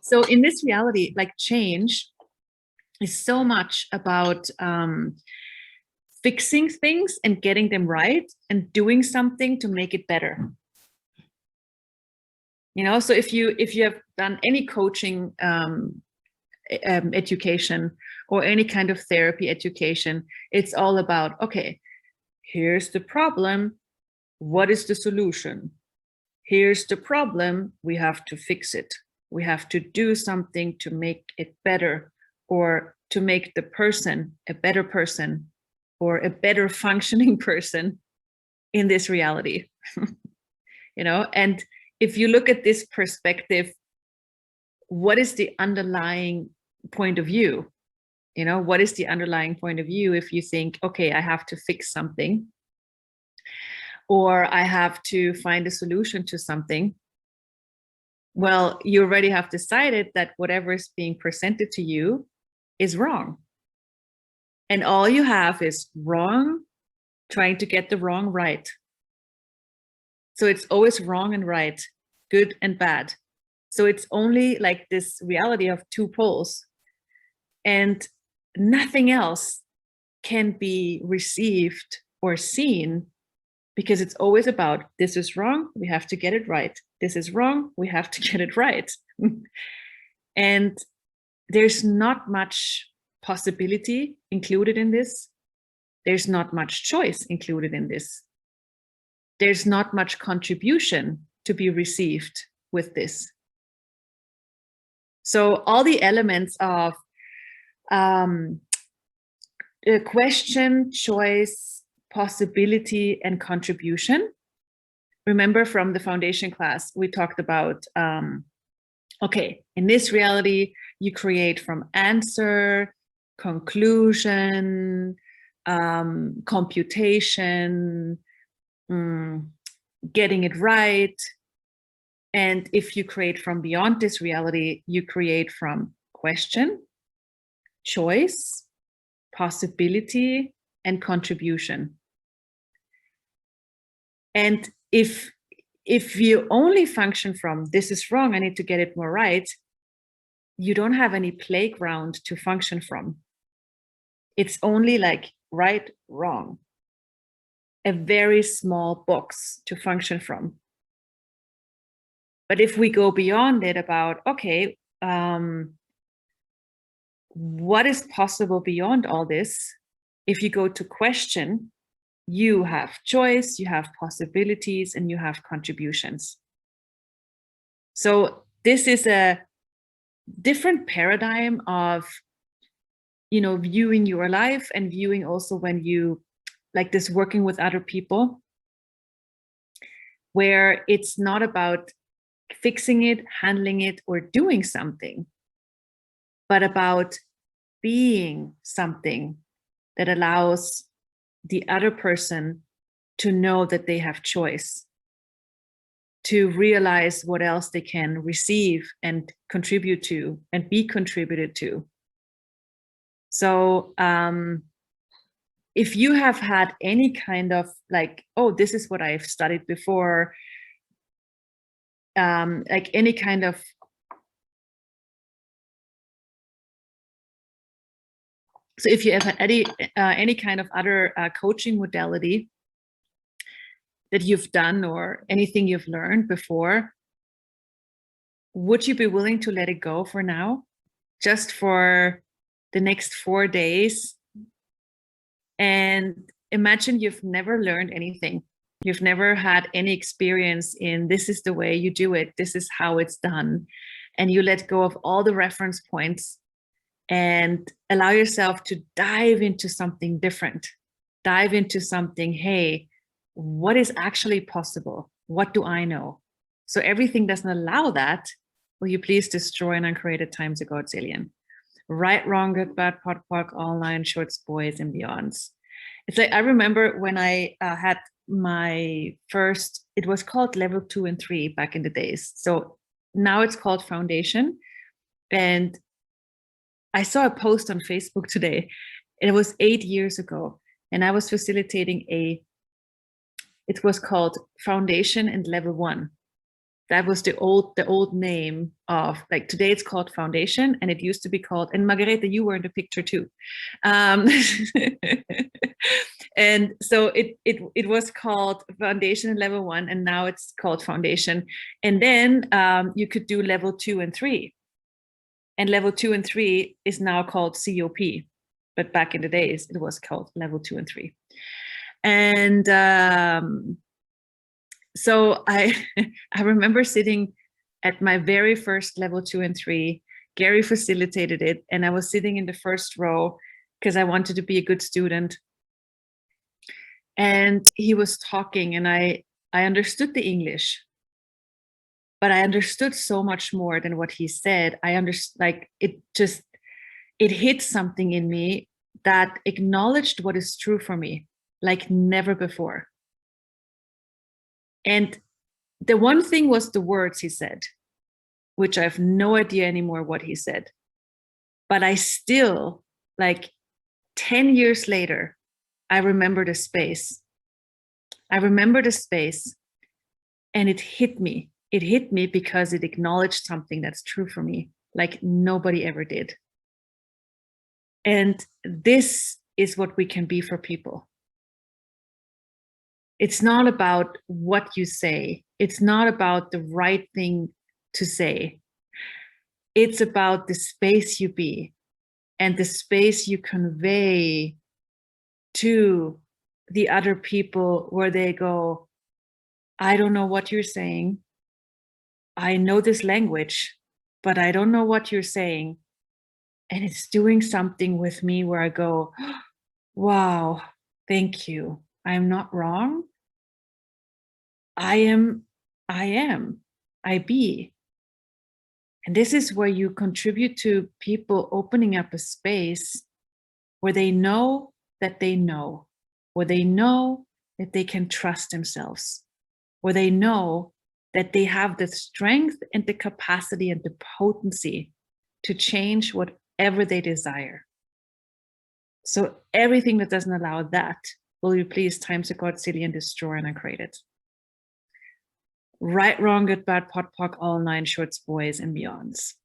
So in this reality, like change is so much about fixing things and getting them right and doing something to make it better. You know, so if you have done any coaching education or any kind of therapy education, it's all about, okay, here's the problem. What is the solution? Here's the problem. We have to fix it. We have to do something to make it better, or to make the person a better person, or a better functioning person in this reality. You know, and if you look at this perspective, what is the underlying point of view? You know, what is the underlying point of view if you think, okay, I have to fix something, or I have to find a solution to something? Well, you already have decided that whatever is being presented to you is wrong. And all you have is wrong, trying to get the wrong right. So it's always wrong and right, good and bad. So it's only like this reality of two poles, and nothing else can be received or seen, because it's always about, this is wrong, we have to get it right. This is wrong, we have to get it right. And there's not much possibility included in this. There's not much choice included in this. There's not much contribution to be received with this. So all the elements of question, choice, possibility, and contribution. Remember from the foundation class, we talked about, okay, in this reality, you create from answer, conclusion, computation, getting it right. And if you create from beyond this reality, you create from question, choice, possibility, and contribution. And if you only function from, this is wrong, I need to get it more right, you don't have any playground to function from. It's only like right, wrong, a very small box to function from. But if we go beyond it about, okay, what is possible beyond all this? If you go to question, you have choice, you have possibilities, and you have contributions. So this is a different paradigm of, you know, viewing your life, and viewing also when you like this working with other people, where it's not about fixing it, handling it, or doing something, but about being something that allows the other person to know that they have choice, to realize what else they can receive and contribute to and be contributed to. So if you have had any kind of like, oh, this is what I've studied before, like any kind of so if you have any kind of other coaching modality that you've done, or anything you've learned before, would you be willing to let it go for now, just for the next 4 days? And imagine you've never learned anything. You've never had any experience in, this is the way you do it, this is how it's done. And you let go of all the reference points and allow yourself to dive into something different. Dive into something, hey, what is actually possible? What do I know? So everything doesn't allow that. Will you please destroy an uncreated times ago, Zillion? Right, wrong, good, bad, pot, pork, online, shorts, boys, and beyonds. It's like, I remember when I had my first, it was called level 2 and 3 back in the days. So now it's called foundation. And I saw a post on Facebook today, and it was 8 years ago. And I was facilitating it was called Foundation and Level 1. That was the old name of, like, today it's called foundation, and it used to be called, and Margareta, you were in the picture too. And so it was called foundation level 1, and now it's called foundation. And then you could do level 2 and 3. And level 2 and 3 is now called COP. But back in the days, it was called level 2 and 3. And so I remember sitting at my very first level 2 and 3. Gary facilitated it, and I was sitting in the first row because I wanted to be a good student. And he was talking, and I understood the English, but I understood so much more than what he said. I understood, like, it hit something in me that acknowledged what is true for me, like never before. And the one thing was the words he said, which I have no idea anymore what he said. But I still, like 10 years later, I remember the space. I remember the space, and it hit me. It hit me because it acknowledged something that's true for me, like nobody ever did. And this is what we can be for people. It's not about what you say. It's not about the right thing to say. It's about the space you be and the space you convey to the other people, where they go, I don't know what you're saying. I know this language, but I don't know what you're saying. And it's doing something with me where I go, wow, thank you. I'm not wrong. I be. And this is where you contribute to people opening up a space where they know that they know, where they know that they can trust themselves, where they know that they have the strength and the capacity and the potency to change whatever they desire. So everything that doesn't allow that, will you please times the God, silly, and destroy and uncreate it. Right, wrong, good, bad, pot, pock, all 9 shorts, boys, and beyonds.